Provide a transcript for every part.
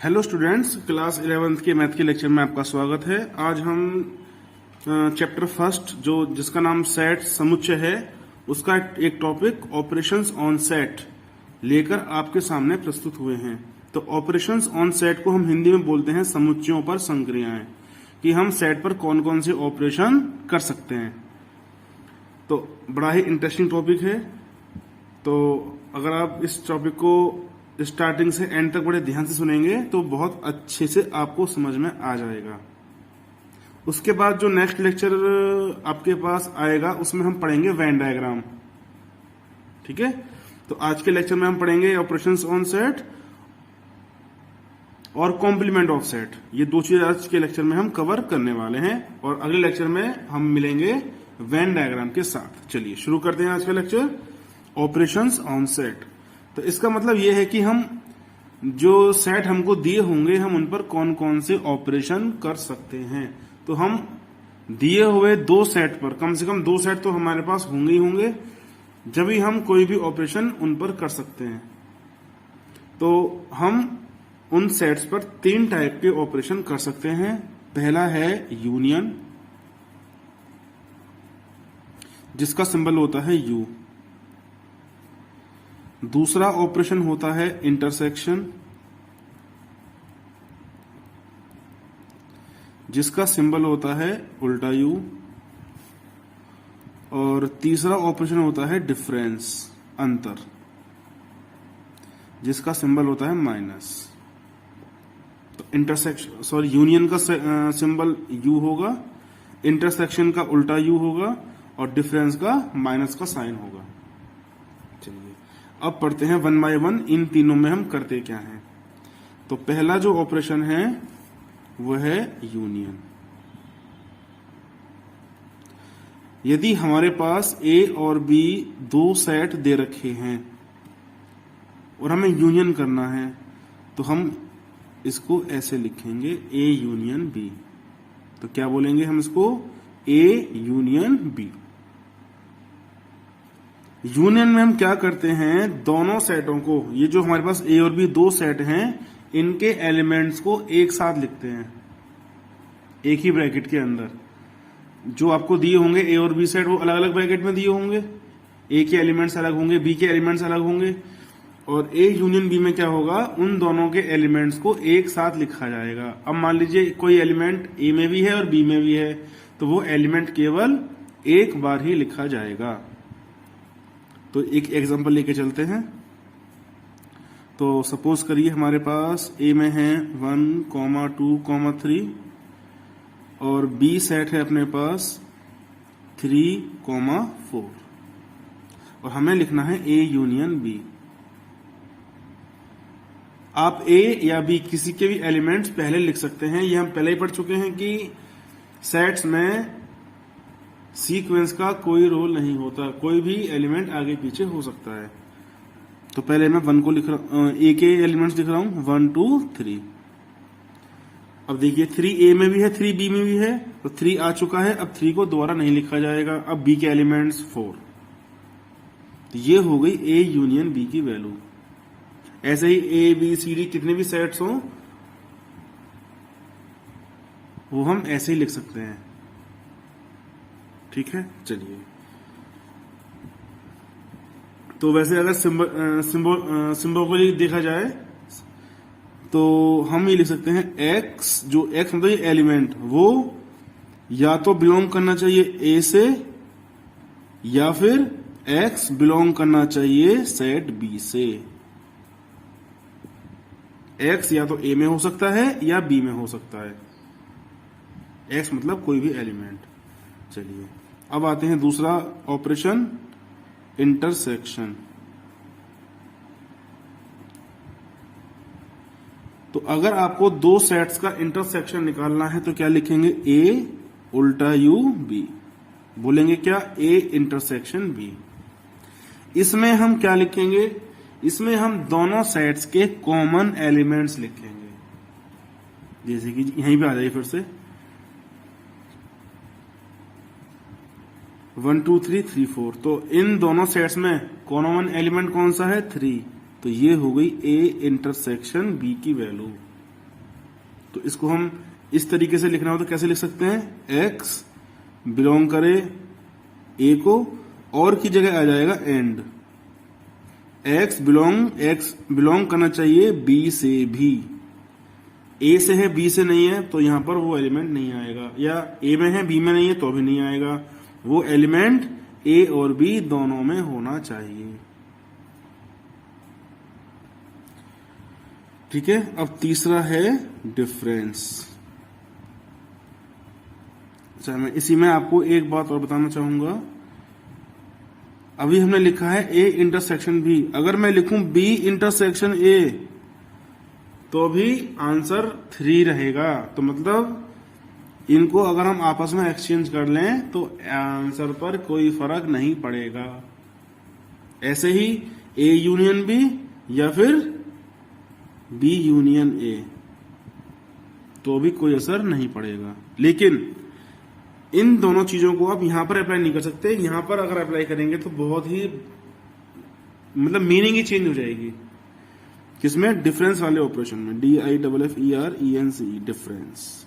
Hello students, class 11th के math के lecture में आपका स्वागत है। आज हम चैप्टर फर्स्ट जिसका नाम सेट समुच्चय है, उसका एक टॉपिक ऑपरेशंस ऑन सेट लेकर आपके सामने प्रस्तुत हुए हैं। तो ऑपरेशंस ऑन सेट को हम हिंदी में बोलते हैं समुच्चयों पर संक्रियाएं, कि हम सेट पर कौन कौन से ऑपरेशन कर सकते हैं। तो बड़ा ही इंटरेस्टिंग टॉपिक है। तो अगर आप इस टॉपिक को स्टार्टिंग से एंड तक बड़े ध्यान से सुनेंगे तो बहुत अच्छे से आपको समझ में आ जाएगा। उसके बाद जो नेक्स्ट लेक्चर आपके पास आएगा उसमें हम पढ़ेंगे वेन डायग्राम। ठीक है, तो आज के लेक्चर में हम पढ़ेंगे ऑपरेशंस ऑन सेट और कॉम्प्लीमेंट ऑफ सेट। ये दो चीज आज के लेक्चर में हम कवर करने वाले हैं और अगले लेक्चर में हम मिलेंगे वेन डायग्राम के साथ। चलिए शुरू करते हैं आज का लेक्चर, ऑपरेशंस ऑन सेट। तो इसका मतलब यह है कि हम जो सेट हमको दिए होंगे हम उन पर कौन कौन से ऑपरेशन कर सकते हैं। तो हम दिए हुए दो सेट पर कम से कम दो सेट तो हमारे पास होंगे ही होंगे, जब भी हम कोई भी ऑपरेशन उन पर कर सकते हैं। तो हम उन सेट्स पर तीन टाइप के ऑपरेशन कर सकते हैं। पहला है यूनियन, जिसका सिंबल होता है यू। दूसरा ऑपरेशन होता है इंटरसेक्शन, जिसका सिंबल होता है उल्टा यू। और तीसरा ऑपरेशन होता है डिफरेंस, अंतर, जिसका सिंबल होता है माइनस। तो यूनियन का सिंबल यू होगा, इंटरसेक्शन का उल्टा यू होगा और डिफरेंस का माइनस का साइन होगा। चलिए अब पढ़ते हैं वन बाय वन, इन तीनों में हम करते क्या हैं। तो पहला जो ऑपरेशन है वह है यूनियन। यदि हमारे पास ए और बी दो सेट दे रखे हैं और हमें यूनियन करना है तो हम इसको ऐसे लिखेंगे, ए यूनियन बी। तो क्या बोलेंगे हम इसको, ए यूनियन बी। यूनियन में हम क्या करते हैं, दोनों सेटों को, ये जो हमारे पास ए और बी दो सेट हैं, इनके एलिमेंट्स को एक साथ लिखते हैं एक ही ब्रैकेट के अंदर। जो आपको दिए होंगे ए और बी सेट वो अलग अलग ब्रैकेट में दिए होंगे, ए के एलिमेंट्स अलग होंगे, बी के एलिमेंट्स अलग होंगे। और ए यूनियन बी में क्या होगा, उन दोनों के एलिमेंट्स को एक साथ लिखा जाएगा। अब मान लीजिए कोई एलिमेंट ए में भी है और बी में भी है, तो वो एलिमेंट केवल एक बार ही लिखा जाएगा। तो एक एग्जांपल लेके चलते हैं। तो सपोज करिए हमारे पास ए में है 1, 2, 3 और बी सेट है अपने पास 3, 4 और हमें लिखना है ए यूनियन बी। आप ए या बी किसी के भी एलिमेंट्स पहले लिख सकते हैं। ये हम पहले ही पढ़ चुके हैं कि सेट्स में सीक्वेंस का कोई रोल नहीं होता, कोई भी एलिमेंट आगे पीछे हो सकता है। तो पहले मैं 1 को लिख रहा हूं, ए के एलिमेंट्स लिख रहा हूं 1, 2, 3। अब देखिए 3 ए में भी है, 3 बी में भी है, तो 3 आ चुका है। अब 3 को दोबारा नहीं लिखा जाएगा। अब बी के एलिमेंट्स 4, तो ये हो गई ए यूनियन बी की वैल्यू। ऐसे ही ए बी सी डी कितने भी सेट्स हो वो हम ऐसे ही लिख सकते हैं। ठीक है, चलिए। तो वैसे अगर सिंबॉलिकली देखा जाए तो हम ये लिख सकते हैं एक्स, जो एक्स मतलब ये एलिमेंट, वो या तो बिलोंग करना चाहिए ए से या फिर एक्स बिलोंग करना चाहिए सेट बी से। एक्स या तो ए में हो सकता है या बी में हो सकता है। एक्स मतलब कोई भी एलिमेंट। चलिए अब आते हैं दूसरा ऑपरेशन, इंटरसेक्शन। तो अगर आपको दो सेट्स का इंटरसेक्शन निकालना है तो क्या लिखेंगे, ए उल्टा यू बी। बोलेंगे क्या, ए इंटरसेक्शन बी। इसमें हम क्या लिखेंगे, इसमें हम दोनों सेट्स के कॉमन एलिमेंट्स लिखेंगे। जैसे कि यहीं पे आ जाइए फिर से 1, 2, 3, 3, 4। तो इन दोनों सेट्स में कॉमन एलिमेंट कौन सा है, 3। तो ये हो गई ए इंटरसेक्शन बी की वैल्यू। तो इसको हम इस तरीके से लिखना हो तो कैसे लिख सकते हैं, एक्स बिलोंग करे ए को, और की जगह आ जाएगा एंड, एक्स बिलोंग करना चाहिए बी से भी, ए से है बी से नहीं है तो यहां पर वो एलिमेंट नहीं आएगा, या ए में है बी में नहीं है तो भी नहीं आएगा, वो एलिमेंट ए और बी दोनों में होना चाहिए। ठीक है, अब तीसरा है डिफरेंस। अच्छा, मैं इसी में आपको एक बात और बताना चाहूंगा। अभी हमने लिखा है ए इंटरसेक्शन बी, अगर मैं लिखूं बी इंटरसेक्शन ए तो भी आंसर 3 रहेगा। तो मतलब इनको अगर हम आपस में एक्सचेंज कर लें तो आंसर पर कोई फर्क नहीं पड़ेगा। ऐसे ही ए यूनियन बी या फिर बी यूनियन ए तो भी कोई असर नहीं पड़ेगा। लेकिन इन दोनों चीजों को आप यहां पर अप्लाई नहीं कर सकते। यहां पर अगर अप्लाई करेंगे तो बहुत ही मतलब मीनिंग ही चेंज हो जाएगी। किसमें, डिफरेंस वाले ऑपरेशन में, DIFFERENCE, डिफरेंस।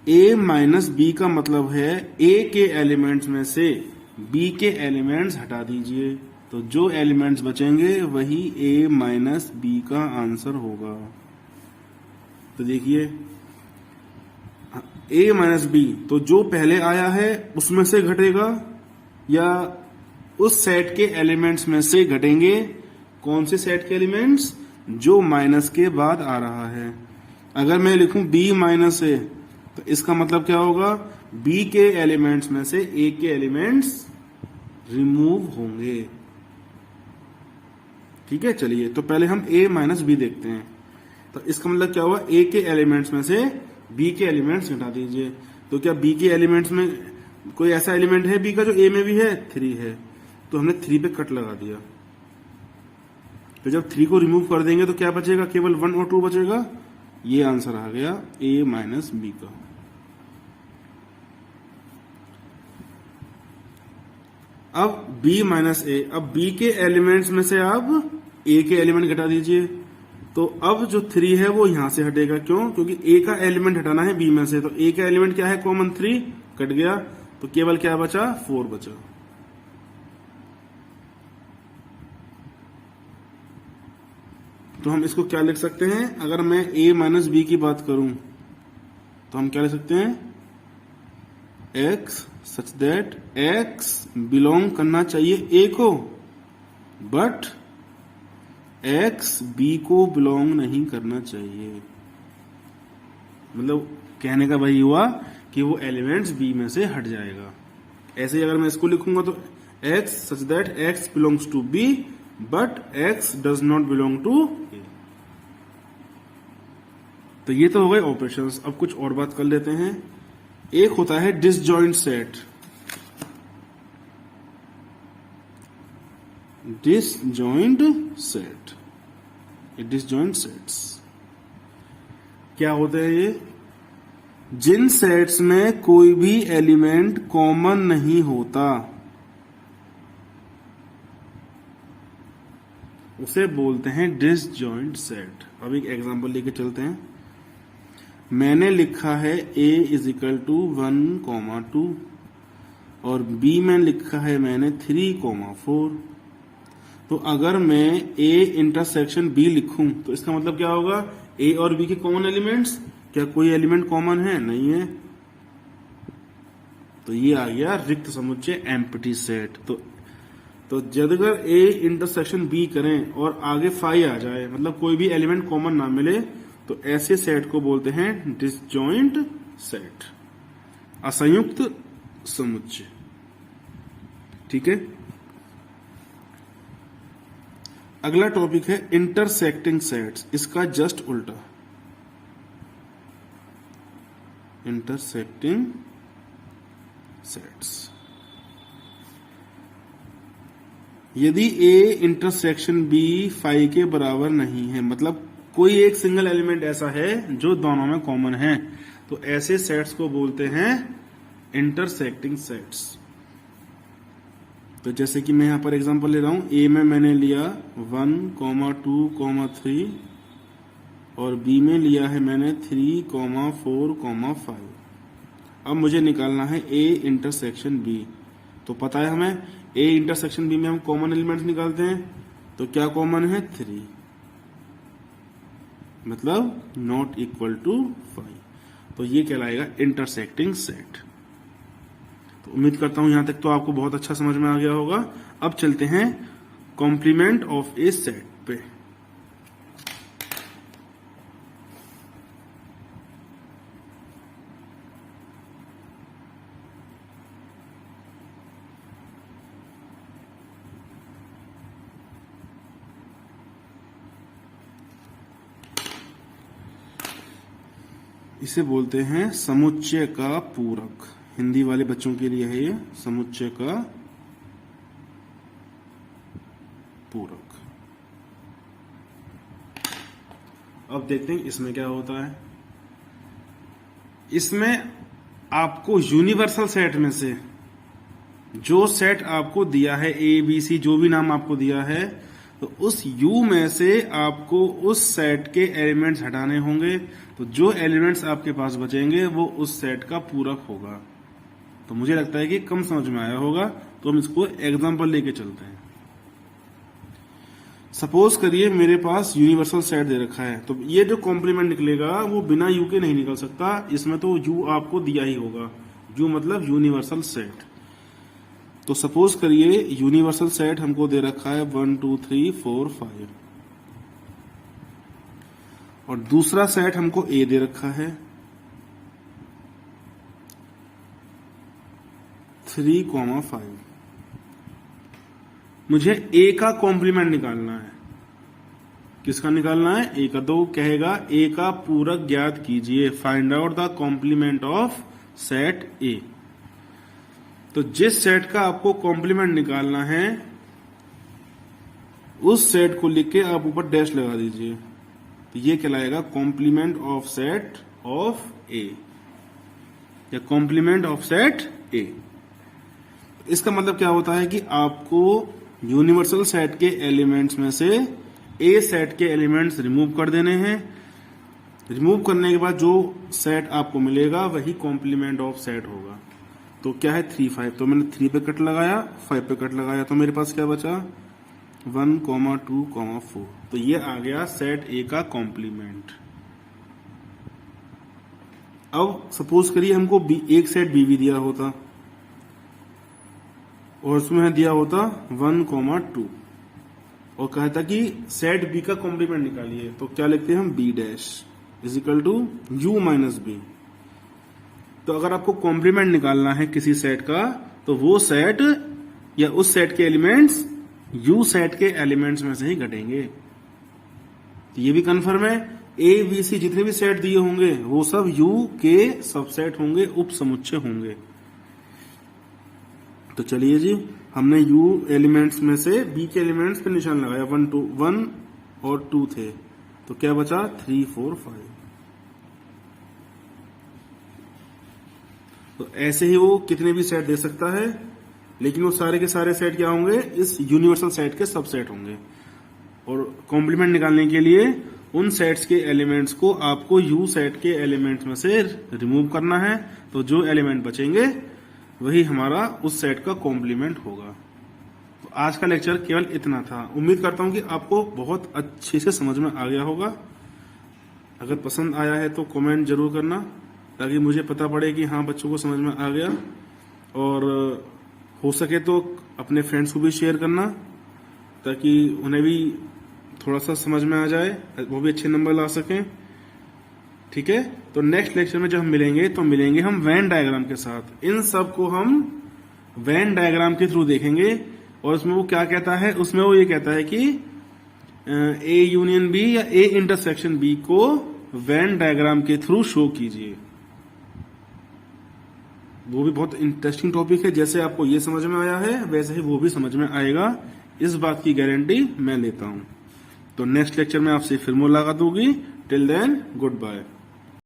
ए माइनस बी का मतलब है ए के एलिमेंट्स में से बी के एलिमेंट्स हटा दीजिए, तो जो एलिमेंट्स बचेंगे वही ए माइनस बी का आंसर होगा। तो देखिए ए माइनस बी, तो जो पहले आया है उसमें से घटेगा या उस सेट के एलिमेंट्स में से घटेंगे। कौन से सेट के एलिमेंट्स, जो माइनस के बाद आ रहा है। अगर मैं लिखूं बी माइनस ए तो इसका मतलब क्या होगा, बी के एलिमेंट्स में से ए के एलिमेंट्स रिमूव होंगे। ठीक है, चलिए तो पहले हम ए माइनस बी देखते हैं। तो इसका मतलब क्या हुआ, ए के एलिमेंट्स में से बी के एलिमेंट्स घटा दीजिए। तो क्या बी के एलिमेंट्स में कोई ऐसा एलिमेंट है बी का जो ए में भी है, 3 है, तो हमने 3 पे कट लगा दिया। तो जब 3 को रिमूव कर देंगे तो क्या बचेगा, केवल 1 और 2 बचेगा। ये आंसर आ गया ए माइनस बी का। अब b माइनस ए, अब b के एलिमेंट्स में से आप a के एलिमेंट घटा दीजिए। तो अब जो 3 है वो यहां से हटेगा, क्यों, क्योंकि a का एलिमेंट हटाना है b में से। तो a का एलिमेंट क्या है, कॉमन 3 कट गया, तो केवल क्या बचा, 4 बचा। तो हम इसको क्या लिख सकते हैं, अगर मैं a माइनस बी की बात करूं तो हम क्या लिख सकते हैं, x such that x belong करना चाहिए a को, बट x b को बिलोंग नहीं करना चाहिए। मतलब कहने का वही हुआ कि वो एलिमेंट्स b में से हट जाएगा। ऐसे ही अगर मैं इसको लिखूंगा तो x such that x belongs to b but x does not belong to a। तो ये तो हो गए ऑपरेशंस। अब कुछ और बात कर लेते हैं। एक होता है disjoint set. Disjoint set, disjoint sets क्या होते हैं, ये जिन सेट्स में कोई भी एलिमेंट कॉमन नहीं होता उसे बोलते हैं डिसजॉइंट सेट। अब एक एग्जांपल लेके चलते हैं। मैंने लिखा है a इज इक्वल टू 1,2 और b में लिखा है मैंने 3,4। तो अगर मैं a इंटरसेक्शन b लिखूं तो इसका मतलब क्या होगा, a और b के कॉमन एलिमेंट्स, क्या कोई एलिमेंट कॉमन है, नहीं है। तो ये आ गया रिक्त समुच्चय, एम्प्टी सेट। तो जब अगर a इंटरसेक्शन b करें और आगे फाई आ जाए, मतलब कोई भी एलिमेंट कॉमन ना मिले, तो ऐसे सेट को बोलते हैं डिसजॉइंट सेट, असंयुक्त समुच्चय। ठीक है, अगला टॉपिक है इंटरसेक्टिंग सेट्स। इसका जस्ट उल्टा, इंटरसेक्टिंग सेट्स। यदि a इंटरसेक्शन b फाई के बराबर नहीं है, मतलब कोई एक सिंगल एलिमेंट ऐसा है जो दोनों में कॉमन है, तो ऐसे सेट्स को बोलते हैं इंटरसेक्टिंग सेट्स। तो जैसे कि मैं यहां पर एग्जांपल ले रहा हूं, a में मैंने लिया 1, 2, 3 और बी में लिया है मैंने 3, 4, 5। अब मुझे निकालना है ए इंटरसेक्शन बी। तो पता है हमें ए इंटरसेक्शन बी में हम कॉमन एलिमेंट्स निकालते हैं, तो क्या कॉमन है 3, मतलब नॉट इक्वल टू 5। तो ये कहलाएगा इंटरसेक्टिंग सेट। तो उम्मीद करता हूं यहां तक तो आपको बहुत अच्छा समझ में आ गया होगा। अब चलते हैं कॉम्प्लीमेंट ऑफ ए सेट पे। इसे बोलते हैं समुच्चय का पूरक। हिंदी वाले बच्चों के लिए है ये समुच्चय का पूरक। अब देखते हैं इसमें क्या होता है। इसमें आपको यूनिवर्सल सेट में से जो सेट आपको दिया है, ए बी सी जो भी नाम आपको दिया है, तो उस यू में से आपको उस सेट के एलिमेंट्स हटाने होंगे। तो जो एलिमेंट्स आपके पास बचेंगे वो उस सेट का पूरक होगा। तो मुझे लगता है कि कम समझ में आया होगा, तो हम इसको एग्जांपल लेके चलते हैं। सपोज करिए मेरे पास यूनिवर्सल सेट दे रखा है, तो ये जो कॉम्प्लीमेंट निकलेगा वो बिना यू के नहीं निकल सकता। इसमें तो यू आपको दिया ही होगा। यू मतलब यूनिवर्सल सेट। तो सपोज करिए यूनिवर्सल सेट हमको दे रखा है 1, 2, 3, 4, 5 और दूसरा सेट हमको ए दे रखा है 3, 5। मुझे ए का कॉम्प्लीमेंट निकालना है। किसका निकालना है? ए का। तो कहेगा ए का पूरक ज्ञात कीजिए, find out the complement of set A. तो जिस सेट का आपको कॉम्प्लीमेंट निकालना है उस सेट को लिख के आप ऊपर डैश लगा दीजिए, तो ये कहलाएगा कॉम्प्लीमेंट ऑफ सेट ऑफ ए या कॉम्प्लीमेंट ऑफ सेट ए। इसका मतलब क्या होता है कि आपको यूनिवर्सल सेट के एलिमेंट्स में से ए सेट के एलिमेंट्स रिमूव कर देने हैं। रिमूव करने के बाद जो सेट आपको मिलेगा वही कॉम्प्लीमेंट ऑफ सेट होगा। तो क्या है 3, 5, तो मैंने 3 पे कट लगाया, 5 पे कट लगाया, तो मेरे पास क्या बचा 1, 2, 4। तो ये आ गया सेट ए का कॉम्प्लीमेंट। अब सपोज करिए हमको एक सेट बी भी दिया होता और उसमें दिया होता 1, 2 और कहता कि सेट बी का कॉम्प्लीमेंट निकालिए। तो क्या लिखते हैं हम B dash is equal to U minus B. तो अगर आपको कॉम्प्लीमेंट निकालना है किसी सेट का तो वो सेट या उस सेट के एलिमेंट्स यू सेट के एलिमेंट्स में से ही घटेंगे। तो ये भी कन्फर्म है, ए बी सी जितने भी सेट दिए होंगे वो सब यू के सबसेट होंगे, उप समुच्चय होंगे। तो चलिए जी, हमने यू एलिमेंट्स में से बी के एलिमेंट्स पे निशान लगाया। 1 और 2 थे, तो क्या बचा 3, 4, 5। तो ऐसे ही वो कितने भी सेट दे सकता है, लेकिन वो सारे के सारे सेट क्या होंगे, इस यूनिवर्सल सेट के सबसेट होंगे। और कॉम्प्लीमेंट निकालने के लिए उन सेट्स के एलिमेंट्स को आपको यू सेट के एलिमेंट्स में से रिमूव करना है। तो जो एलिमेंट बचेंगे वही हमारा उस सेट का कॉम्प्लीमेंट होगा। तो आज का लेक्चर केवल इतना था। उम्मीद करता हूं कि आपको बहुत अच्छे से समझ में आ गया होगा। अगर पसंद आया है तो कमेंट जरूर करना, ताकि मुझे पता पड़े कि हाँ बच्चों को समझ में आ गया। और हो सके तो अपने फ्रेंड्स को भी शेयर करना, ताकि उन्हें भी थोड़ा सा समझ में आ जाए, वो भी अच्छे नंबर ला सकें। ठीक है, तो नेक्स्ट लेक्चर में जब हम मिलेंगे तो मिलेंगे हम वेन डायग्राम के साथ। इन सब को हम वेन डायग्राम के थ्रू देखेंगे। और उसमें वो क्या कहता है, उसमें वो ये कहता है कि ए यूनियन बी या ए इंटरसेक्शन बी को वेन डायग्राम के थ्रू शो कीजिए। वो भी बहुत इंटरेस्टिंग टॉपिक है। जैसे आपको ये समझ में आया है वैसे ही वो भी समझ में आएगा, इस बात की गारंटी मैं लेता हूं। तो नेक्स्ट लेक्चर में आपसे फिर मुलाकात होगी। Till then good bye.